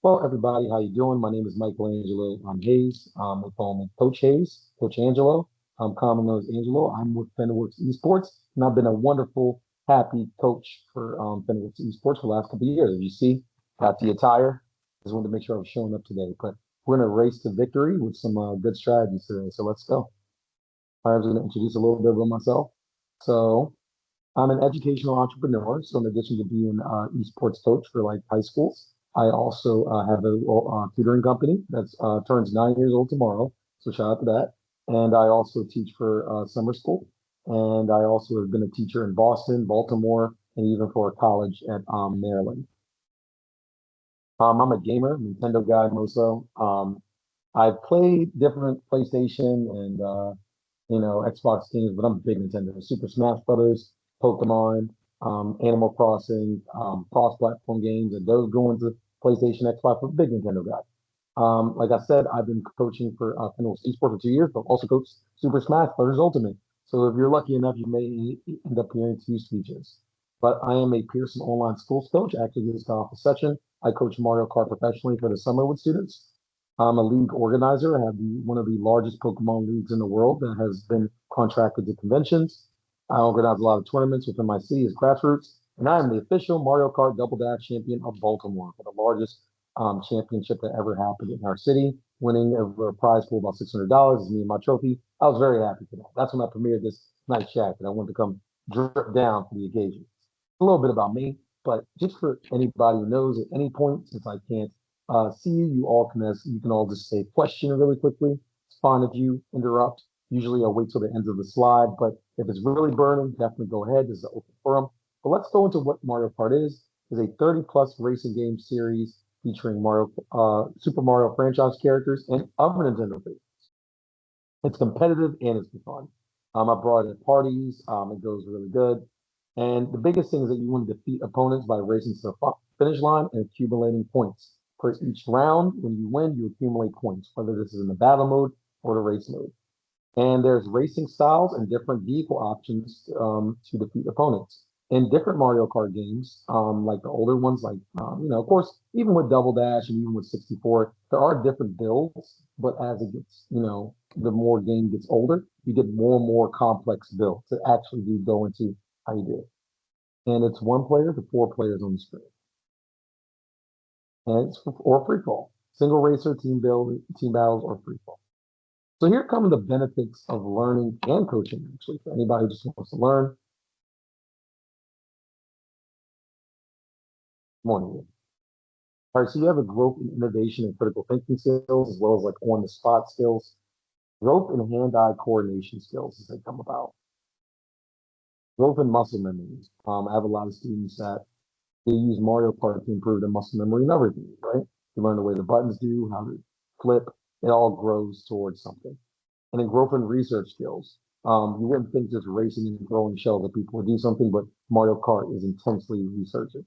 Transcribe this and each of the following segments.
Well, everybody, how you doing? My name is Michelangelo. I'm Hayes. We call me Coach Hayes, Coach Angelo. I'm commonly known as Angelo. I'm with Fenworks Esports, and I've been a wonderful, happy coach for Fenworks Esports for the last couple of years. As you see, got the attire. Just wanted to make sure I was showing up today. But we're going to race to victory with some good strategies today. So let's go. I'm just going to introduce a little bit about myself. So I'm an educational entrepreneur. So in addition to being an esports coach for like high schools, I also have a tutoring company that's turns 9 years old tomorrow. So shout out to that. And I also teach for summer school. And I also have been a teacher in Boston, Baltimore, and even for a college at Maryland. I'm a gamer, Nintendo guy mostly. I've played different PlayStation and Xbox games, but I'm a big Nintendo. Super Smash Brothers, Pokemon, Animal Crossing, cross-platform games, and those go into PlayStation, Xbox. I'm a big Nintendo guy. Like I said, I've been coaching for Fenway Esports for 2 years, but also coach Super Smash Brothers Ultimate. So if you're lucky enough, you may end up hearing two speeches. But I am a Pearson online schools coach. Actually, just got off a session. I coach Mario Kart professionally for the summer with students. I'm a league organizer. I have one of the largest Pokemon leagues in the world that has been contracted to conventions. I organize a lot of tournaments within my city as grassroots, and I am the official Mario Kart Double Dash champion of Baltimore for the largest championship that ever happened in our city, winning over a prize pool about $600 is me and my trophy. I was very happy for that. That's when I premiered this nice jacket. I wanted to come drip down for the occasion. A little bit about me, but just for anybody who knows at any point, since I can't see you, you can all just say question really quickly. It's fine if you interrupt. Usually I'll wait till the end of the slide, but if it's really burning, definitely go ahead. This is an open forum. But let's go into what Mario Kart is. It's a 30 plus racing game series featuring Super Mario franchise characters and other Nintendo favorites. It's competitive and it's fun. I brought it at parties. It goes really good. And the biggest thing is that you want to defeat opponents by racing to the finish line and accumulating points. For each round, when you win, you accumulate points, whether this is in the battle mode or the race mode. And there's racing styles and different vehicle options to defeat opponents. In different Mario Kart games, like the older ones, like of course, even with Double Dash and even with 64, there are different builds. But as it gets, the more game gets older, you get more and more complex builds that actually do go into how you do it. And it's one player to four players on the screen, and it's or free fall, single racer, team battles, or free fall. So here come the benefits of learning and coaching, actually, for anybody who just wants to learn. Morning. All right, so you have a growth in innovation and critical thinking skills, as well as like on the spot skills, growth in hand eye coordination skills as they come about, growth in muscle memory. I have a lot of students that they use Mario Kart to improve their muscle memory and everything, right? You learn the way the buttons do, how to flip, it all grows towards something. And then growth in research skills. You wouldn't think just racing and throwing shells at people would do something, but Mario Kart is intensely researching.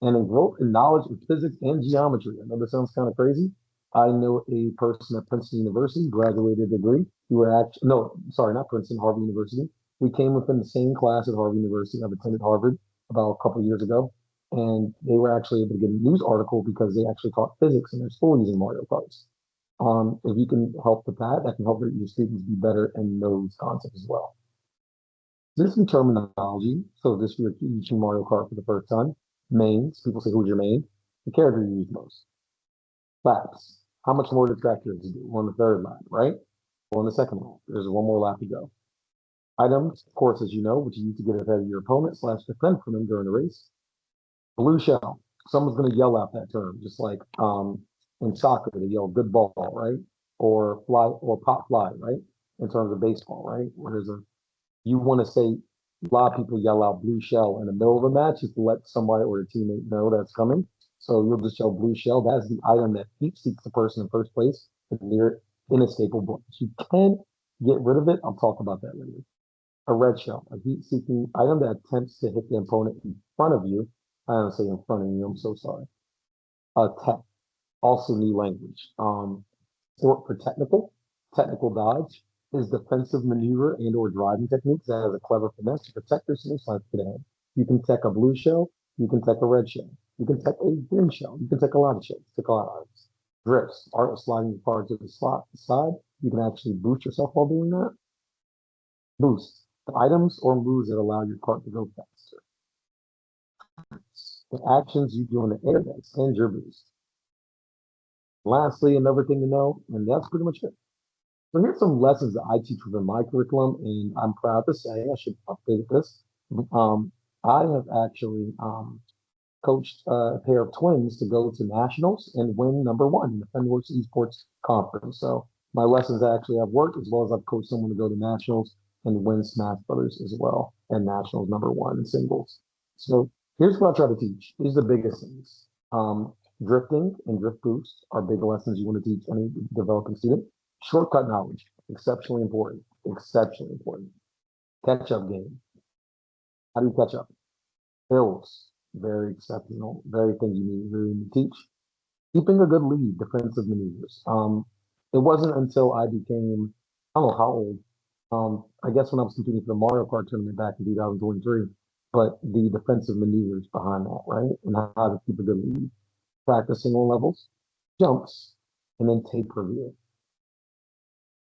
And in growth in knowledge of physics and geometry. I know this sounds kind of crazy. I know a person at Princeton University, graduated degree. We were actually, no, sorry, not Princeton, Harvard University. We came within the same class at Harvard University. I've attended Harvard about a couple of years ago. And they were actually able to get a news article because they actually taught physics in their school using Mario Karts. If you can help with that, that can help your students be better and know these concepts as well. There's some terminology. So this we're teaching Mario Kart for the first time. Mains, people say, who's your main? The character you use most. Laps. How much more does tractors do? We're on the third lap, right? We're on the second lap. There's one more lap to go. Items, of course, as you know, which you use to get ahead of your opponent / defend from them during the race. Blue shell. Someone's going to yell out that term, just like in soccer, they yell good ball, right? Or fly or pop fly, right? In terms of baseball, right? Where there's a you want to say a lot of people yell out blue shell in the middle of a match just to let somebody or a teammate know that's coming. So you'll just yell blue shell. That's the item that heat seeks the person in first place with near inescapable. You can get rid of it. I'll talk about that later. A red shell, a heat seeking item that attempts to hit the opponent in front of you. I don't say in front of you, I'm so sorry. Tech, also new language. For technical dodge is defensive maneuver and or driving techniques that has a clever finesse to protect your snake slice to the head. You can tech a blue shell, you can tech a red shell. You can take a green shell. You can take a lot of shells. Take a lot of items. Drifts, art of sliding your car to the side. You can actually boost yourself while doing that. Boost. The items or moves that allow your cart to go faster. The actions you do in the air that extend your boost. Lastly, another thing to know, and that's pretty much it. So here's some lessons that I teach within my curriculum, and I'm proud to say I should update this. I have actually coached a pair of twins to go to nationals and win number one in the Fenworks Esports Conference. So my lessons actually have worked, as well as I've coached someone to go to nationals and win Smash Brothers as well, and nationals number one in singles. So here's what I try to teach. These are the biggest things. Drifting and drift boost are big lessons you want to teach any developing student. Shortcut knowledge, exceptionally important. Exceptionally important. Catch up game. How do you catch up? Hills, very exceptional, very thing you need really need to teach. Keeping a good lead, defensive maneuvers. It wasn't until I became, I don't know how old, I guess when I was competing for the Mario Kart tournament back in 2023, but the defensive maneuvers behind that, right? And how to keep a good lead. Practicing on levels, jumps, and then tape review.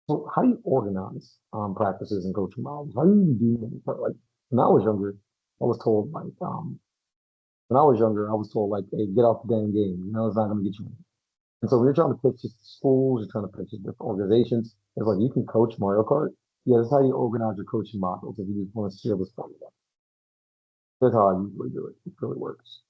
So how do you organize practices and coaching models? How do you do them? Like when I was younger, I was told like when I was younger, I was told like, hey, get off the damn game. You know, it's not gonna get you in. And so we're trying to pitch this to schools, you're trying to pitch it to different organizations. It's like you can coach Mario Kart. Yeah, that's how you organize your coaching modules if you just want to share this formula. That's how I usually do it. It really works.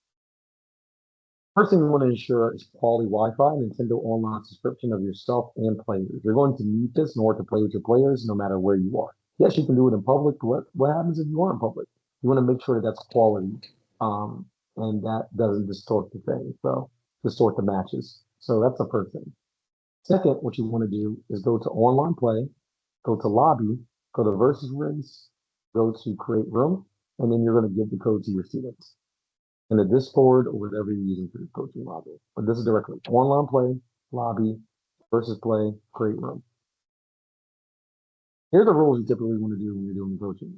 First thing you want to ensure is quality Wi-Fi and Nintendo Online subscription of yourself and players. You're going to need this in order to play with your players, no matter where you are. Yes, you can do it in public, but what happens if you are in public? You want to make sure that that's quality, um, and that doesn't distort the thing, so distort the matches. So that's the first thing. Second, what you want to do is go to online play, go to lobby, go to versus race, go to create room, and then you're going to give the code to your students in the Discord or whatever you're using for your coaching module. But this is directly online play, lobby, versus play, create room. Here are the rules you typically want to do when you're doing coaching.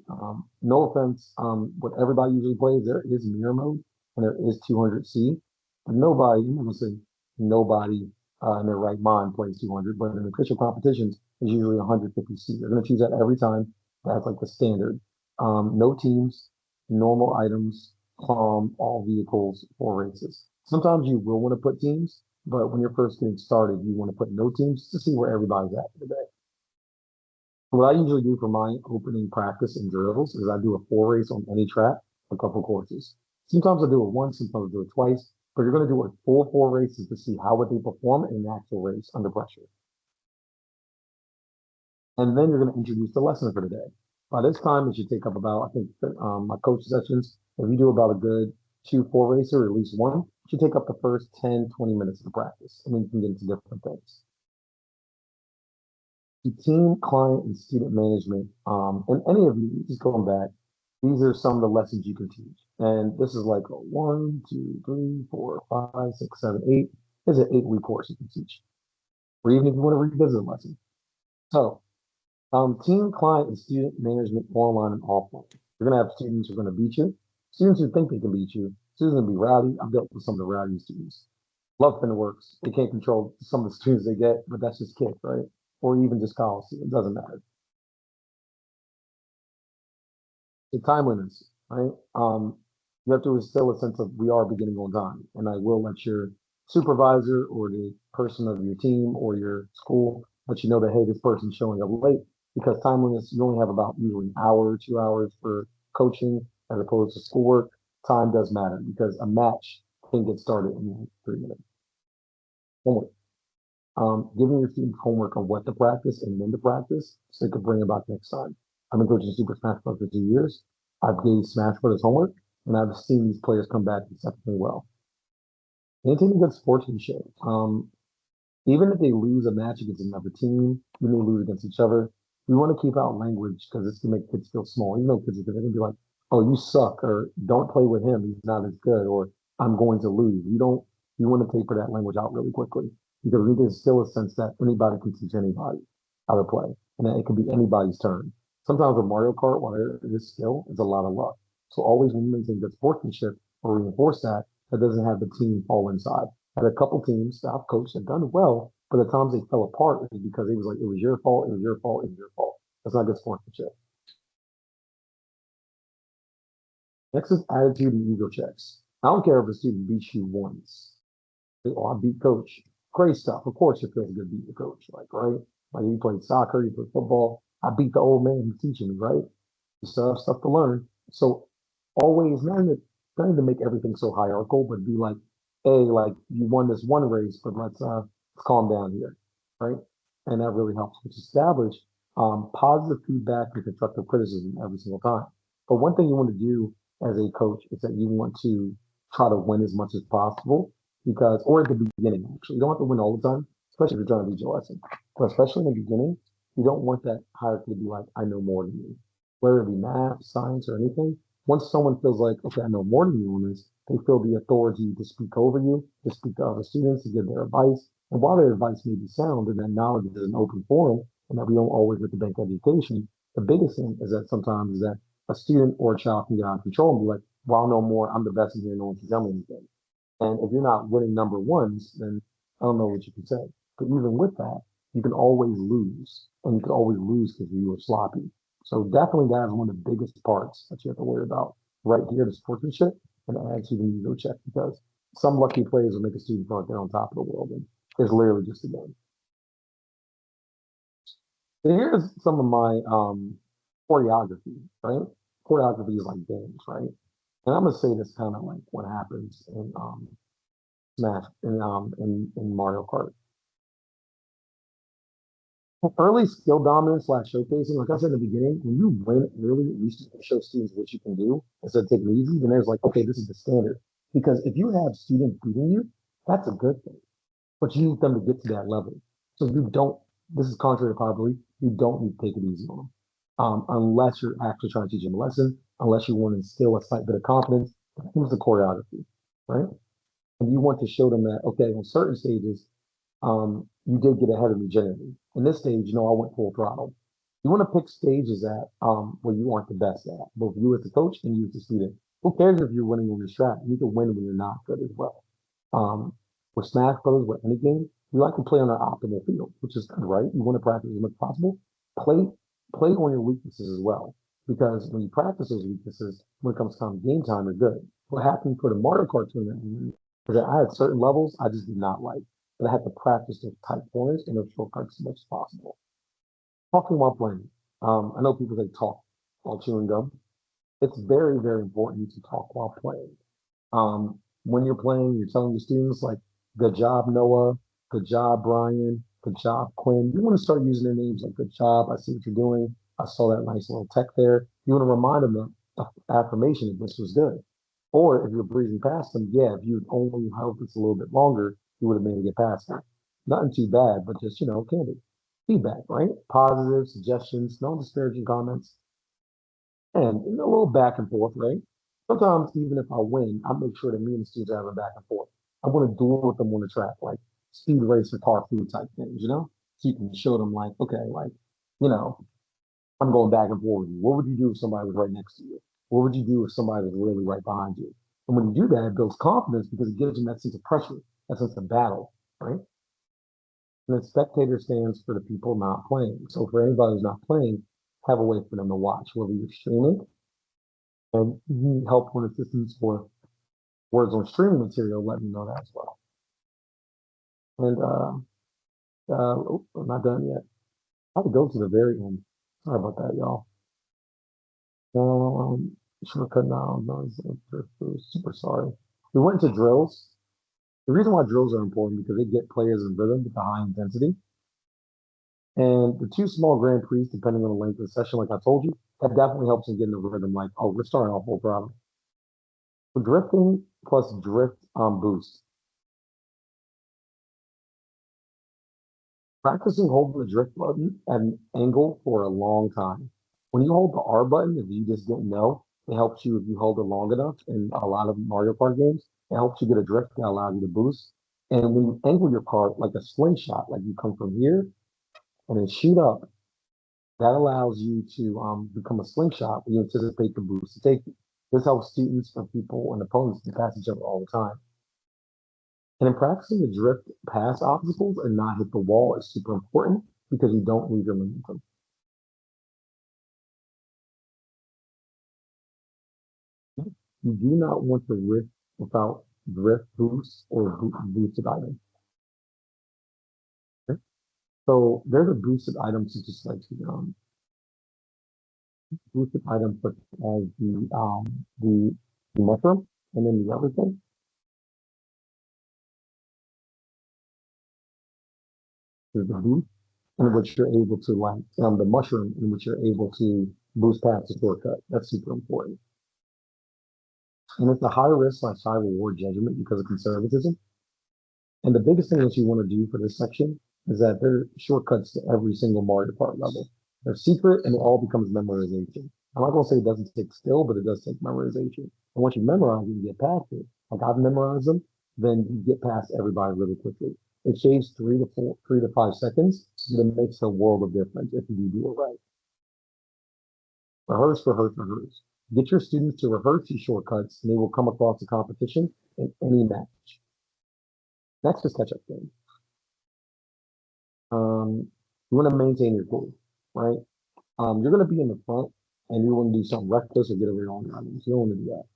No offense, what everybody usually plays, there is mirror mode and there is 200C. But nobody, I'm going to say nobody in their right mind plays 200, but in official competitions, it's usually 150C. They're going to choose that every time. That's like the standard. No teams, normal items, all vehicles, for races. Sometimes you will want to put teams, but when you're first getting started, you want to put no teams to see where everybody's at for the day. What I usually do for my opening practice and drills is I do a 4 race on any track, a couple courses. Sometimes I do it once, sometimes I do it twice, but you're going to do a full 4 races to see how would they perform in an actual race under pressure. And then you're going to introduce the lesson for the day. By this time, it should take up about, I think, my coach sessions, if you do about a good 2 4 racer, or at least one, it should take up the first 10, 20 minutes of the practice. And then you can get into different things. Team, client, and student management, and any of you, just going back, these are some of the lessons you can teach. And this is like a 1, 2, 3, 4, 5, 6, 7, 8. There's an 8-week course you can teach. Or even if you want to revisit a lesson. So, team, client, and student management online and offline. You're going to have students who are going to beat you, students who think they can beat you, students going to be rowdy. I've dealt with some of the rowdy students. Love works. They can't control some of the students they get, but that's just kids, right? Or even just college students. It doesn't matter. The timeliness, right? You have to instill a sense of we are beginning on time, and I will let your supervisor or the person of your team or your school let you know that hey, this person's showing up late because timeliness. You only have about usually an hour, 2 hours for coaching as opposed to schoolwork. Time does matter because a match can get started in like 3 minutes. Homework. Giving your students homework on what to practice and when to practice so they can bring it back next time. I've been coaching Super Smash Bros. For 2 years. I've gave Smash Bros. Homework, and I've seen these players come back exceptionally well. Maintaining good sportsmanship. Even if they lose a match against another team, when they lose against each other, we want to keep out language because it's to make kids feel small. You know, kids are going to be like, "Oh, you suck," or "Don't play with him; he's not as good," or "I'm going to lose." You don't. You want to taper that language out really quickly because we there's still a sense that anybody can teach anybody how to play, and that it can be anybody's turn. Sometimes with Mario Kart, while there is skill, it's a lot of luck. So always when you maintain good sportsmanship or reinforce that, that doesn't have the team fall inside. Had a couple teams that I've coached have done well, but the times they fell apart is because it was like, it was your fault, it was your fault, it was your fault. That's not good sportsmanship. Next is attitude and ego checks. I don't care if a student beats you once. Oh, I beat coach. Great stuff. Of course it feels good beating the coach, like, right? Like you played soccer, you played football. I beat the old man who's teaching me, right? You still have stuff to learn. So always, not even to make everything so hierarchical, but be like, hey, like you won this one race, but let's calm down here, right? And that really helps, which establish positive feedback and constructive criticism every single time. But one thing you want to do as a coach is that you want to try to win as much as possible because, or at the beginning, actually, you don't have to win all the time, especially if you're trying to teach a lesson. But especially in the beginning, you don't want that hierarchy to be like, I know more than you, whether it be math, science, or anything. Once someone feels like, okay, I know more than you on this, they feel the authority to speak over you, to speak to other students, to give their advice. And while their advice may be sound and that knowledge is an open forum and that we don't always have to bank education, the biggest thing is that sometimes is that a student or a child can get out of control and be like, well, I'll know more. I'm the best in here. No one can tell me anything. And if you're not winning number ones, then I don't know what you can say. But even with that, you can always lose. And you can always lose because you were sloppy. So definitely that is one of the biggest parts that you have to worry about right here, the sportsmanship and the attitude and ego check because some lucky players will make a student feel like they're on top of the world. And it's literally just a game. So here's some of my choreography, right? Choreography is like games, right? And I'm gonna say this kind of like what happens in Smash in Mario Kart. Early skill dominance slash showcasing, like I said in the beginning, when you win early, you show students what you can do instead of taking it easy. Then there's like, okay, this is the standard. Because if you have students beating you, that's a good thing. But you need them to get to that level. So you don't. This is contrary to popular belief. You don't need to take it easy on them, unless you're actually trying to teach them a lesson. Unless you want to instill a slight bit of confidence. Here's the choreography, right? And you want to show them that okay, on certain stages, you did get ahead of me generally. In this stage, I went full throttle. You want to pick stages at where you aren't the best at, both you as a coach and you as a student. Who cares if you're winning on your strat? You can win when you're not good as well. Um, with Smash Brothers, with any game, you like to play on an optimal field, which is good, right? You want to practice as much as possible. Play play on your weaknesses as well, because when you practice those weaknesses, when it comes time game time, you're good. What happened for the Mario Kart tournament is that I had certain levels I just did not like, but I had to practice those tight corners and those shortcuts as much as possible. Talking while playing. I know people say talk while chewing gum. It's very, very important to talk while playing. When you're playing, you're telling your students like, "Good job, Noah. Good job, Brian. Good job, Quinn." You want to start using their names like, "Good job. I see what you're doing. I saw that nice little tech there." You want to remind them of affirmation that this was good. Or if you're breezing past them, yeah, if you'd only held this a little bit longer, you would have made it get past it. Nothing too bad, but just candid feedback, right? Positive suggestions, no disparaging comments, and a little back and forth, right? Sometimes even if I win, I make sure that me and the students have a back and forth. I want to duel with them on the track, like speed race or car food type things. So you can show them like, okay, like, you know, I'm going back and forth with you. What would you do if somebody was right next to you? What would you do if somebody was really right behind you? And when you do that, it builds confidence because it gives them that sense of pressure, that sense of battle, right? And then spectator stands for the people not playing. So for anybody who's not playing, have a way for them to watch, whether you're streaming and you need help or assistance for words on streaming material, let me know that as well. And I'm not done yet. I have to go to the very end. Sorry about that, y'all. Um, Shortcut now. No, super sorry. We went to drills. The reason why drills are important because they get players in rhythm with the high intensity. And the two small Grand Prix, depending on the length of the session, like I told you, that definitely helps in getting the rhythm. Like, oh, we're starting off full throttle. So drifting plus drift boost. Practicing holding the drift button at an angle for a long time. When you hold the R button, if you just didn't know, it helps you if you hold it long enough in a lot of Mario Kart games. It helps you get a drift that allows you to boost. And when you angle your car like a slingshot, like you come from here and then shoot up, that allows you to become a slingshot when you anticipate the boost to take you. This helps students or people and opponents to pass each other all the time. And in practicing the drift past obstacles and not hit the wall is super important because you don't lose your momentum. You do not want to risk without drift boosts or boosted items. Okay? So there's a boosted item to just like boosted items such as the mushroom and then the other thing is the boost in which you're able to like the mushroom in which you're able to boost past the shortcut. That's super important. And it's a high risk slash high reward judgment because of conservatism. And the biggest thing that you want to do for this section is that there are shortcuts to every single Mario Kart level. They're secret and it all becomes memorization. I'm not going to say it doesn't take skill, but it does take memorization. And once you memorize it, you get past it. Like I've memorized them, then you get past everybody really quickly. It shaves 3 to 5 seconds, but it makes a world of difference if you do it right. Rehearse, rehearse, rehearse. Get your students to rehearse these shortcuts, and they will come across the competition in any match. Next is catch-up game. You want to maintain your cool, right? You're going to be in the front, and you want to do something reckless or get away on items. You don't want to do that.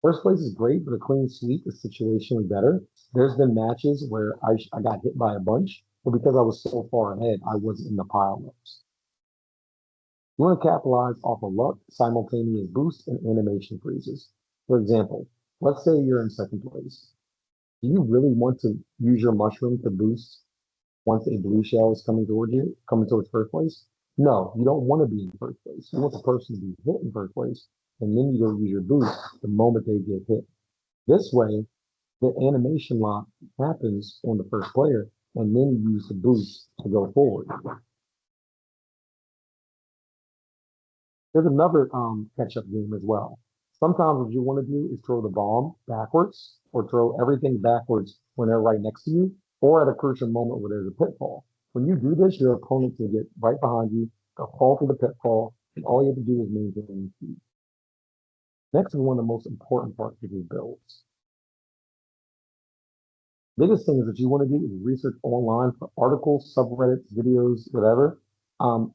First place is great, but a clean sweep is situationally better. There's been matches where I got hit by a bunch, but because I was so far ahead, I wasn't in the pile-ups. You want to capitalize off of luck, simultaneous boost, and animation freezes. For example, let's say you're in second place. Do you really want to use your mushroom to boost once a blue shell is coming towards you, coming towards first place? No, you don't want to be in first place. You want the person to be hit in first place, and then you go use your boost the moment they get hit. This way, the animation lock happens on the first player, and then you use the boost to go forward. There's another catch-up game as well. Sometimes what you want to do is throw the bomb backwards or throw everything backwards when they're right next to you or at a crucial moment where there's a pitfall. When you do this, your opponent will get right behind you, they'll fall through the pitfall, and all you have to do is maintain speed. Next is one of the most important parts of your builds. Biggest thing is that you want to do is research online for articles, subreddits, videos, whatever.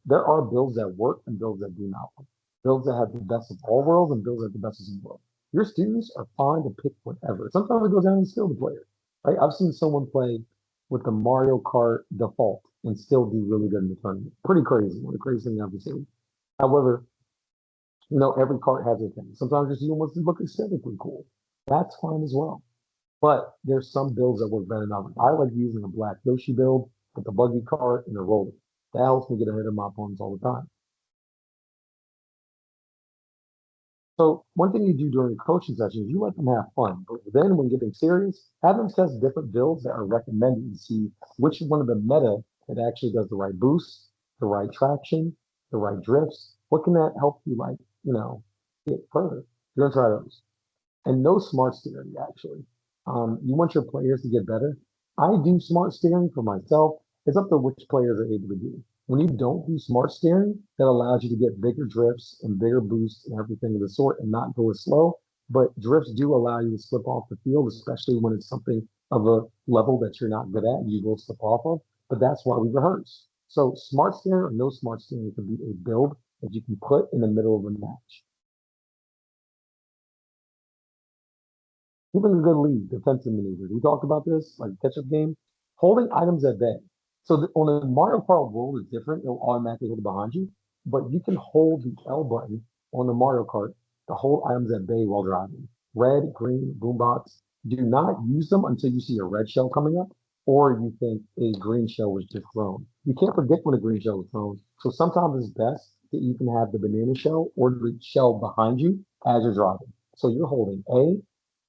There are builds that work and builds that do not work. Builds that have the best of all worlds and builds that have the best of all worlds. Your students are fine to pick whatever. Sometimes it goes down to skill the player. Right? I've seen someone play with the Mario Kart default and still do really good in the tournament. Pretty crazy. One of the craziest things I've ever seen. However, every cart has a thing. Sometimes your student wants to look aesthetically cool. That's fine as well. But there's some builds that work better than others. I like using a black Yoshi build with the buggy cart and the roller. That helps me get ahead of my opponents all the time. So one thing you do during coaching sessions, you let them have fun. But then when getting serious, have them test different builds that are recommended to see which one of the meta that actually does the right boost, the right traction, the right drifts. What can that help you get further? You're gonna try those. And no smart steering actually. You want your players to get better. I do smart steering for myself. It's up to which players are able to do. When you don't do smart steering, that allows you to get bigger drifts and bigger boosts and everything of the sort and not go as slow. But drifts do allow you to slip off the field, especially when it's something of a level that you're not good at and you will slip off of. But that's why we rehearse. So smart steering or no smart steering can be a build that you can put in the middle of a match. Keeping a good lead, defensive maneuvers. We talked about this, like catch-up game. Holding items at bay. So on a Mario Kart world is different. It'll automatically hold behind you, but you can hold the L button on the Mario Kart to hold items at bay while driving. Red, green, boombox. Do not use them until you see a red shell coming up, or you think a green shell was just thrown. You can't predict when a green shell was thrown, so sometimes it's best to even have the banana shell or the shell behind you as you're driving. So you're holding A,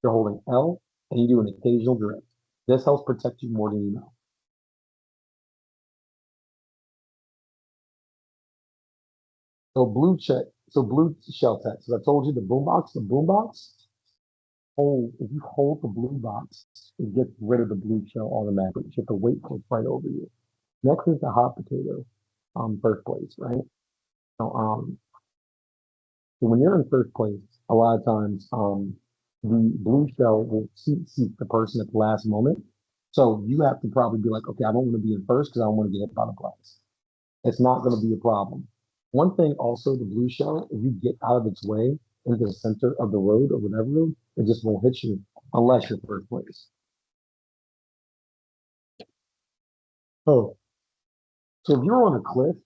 you're holding L, and you do an occasional drift. This helps protect you more than you know. So blue shell text. So I told you the boombox, if you hold the blue box, it gets rid of the blue shell automatically. You have to wait for it right over you. Next is the hot potato, first place, right? So, So when you're in first place, a lot of times, the blue shell will seat the person at the last moment. So you have to probably be like, okay, I don't want to be in first because I don't want to get hit by the glass. It's not going to be a problem. One thing also, the blue shell, if you get out of its way into the center of the road or whatever road, it just won't hit you unless you're first place. Oh, so if you're on a cliff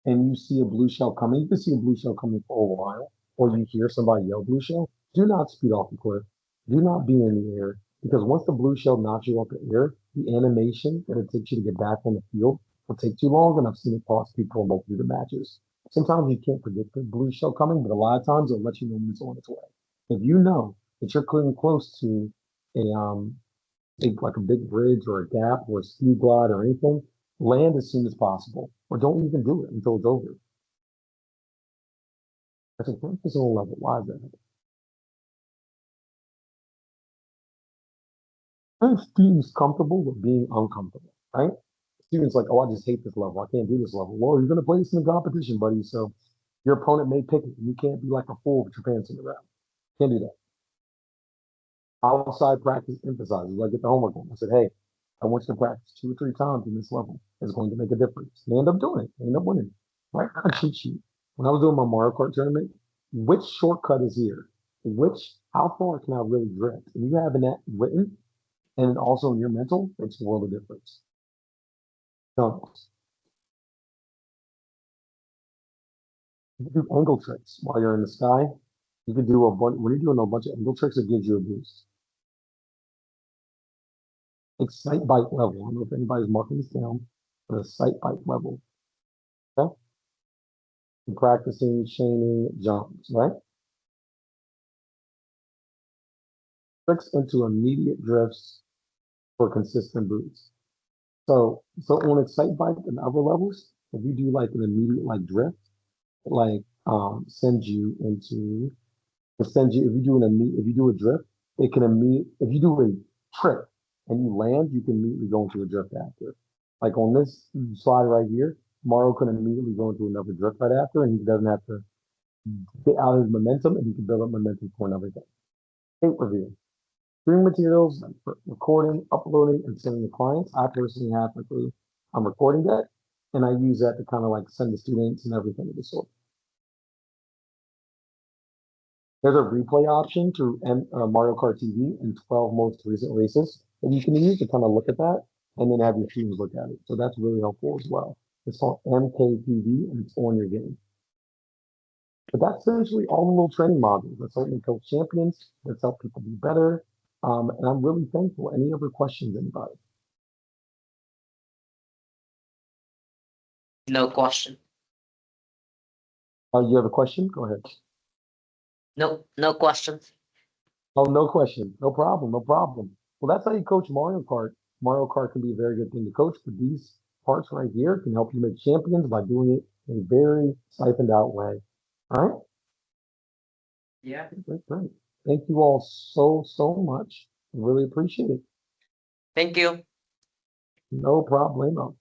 and you see a blue shell coming, you can see a blue shell coming for a while, or you hear somebody yell blue shell, do not speed off the cliff. Do not be in the air because once the blue shell knocks you off the air, the animation that it takes you to get back on the field will take too long, and I've seen it cost people in both of the matches. Sometimes you can't predict the blue shell coming, but a lot of times it'll let you know when it's on its way. If you know that you're getting close to like a big bridge or a gap or a ski glide or anything, land as soon as possible, or don't even do it until it's over. That's a personal level. Why is that? If students comfortable with being uncomfortable, right? Students like, oh, I just hate this level. I can't do this level. Well, you're going to play this in the competition, buddy. So your opponent may pick it. You can't be like a fool with your pants in the ground. Can't do that. Outside practice emphasizes. I get the homework on. I said, hey, I want you to practice 2 or 3 times in this level. It's going to make a difference. They end up doing it. They end up winning. Right now, cheat sheet. When I was doing my Mario Kart tournament, which shortcut is here? How far can I really drift? And you having that written and also in your mental makes a world of difference. No, you can do angle tricks while you're in the sky. You can do a bunch, when you're doing a bunch of angle tricks, it gives you a boost. Excite bike level. I don't know if anybody's marking this down, but a sight bike level. Okay? And practicing chaining jumps, right? Tricks into immediate drifts for consistent boosts. So on excite bike and other levels, if you do like an immediate like drift, like sends you into it sends you if you do if you do a drift, it can immediate if you do a trick and you land, you can immediately go into a drift after. Like on this slide right here, Mario can immediately go into another drift right after, and he doesn't have to get out his momentum, and he can build up momentum for another thing. Tape review. Streaming materials, for recording, uploading, and sending to clients. I personally have like I'm recording that, and I use that to kind of like send the students and everything of the sort. There's a replay option to Mario Kart TV and 12 most recent races that you can use to kind of look at that and then have your teams look at it. So that's really helpful as well. It's called MKTV and it's on your game. But that's essentially all the little training modules. That's helping coach champions. That's help people be better. And I'm really thankful. Any other questions, anybody? No question. You have a question? Go ahead. No, no questions. Oh, no question. No problem. No problem. Well, that's how you coach Mario Kart. Mario Kart can be a very good thing to coach, but these parts right here can help you make champions by doing it in a very siphoned out way. All right? Yeah. Great, great. Thank you all so, so much. Really appreciate it. Thank you. No problem.